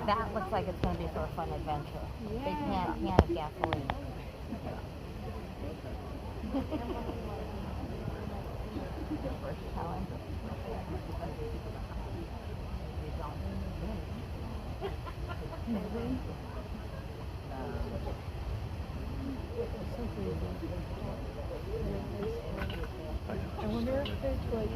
That looks like it's going to be for a fun adventure. Big can of gasoline. First challenge. I wonder if it's like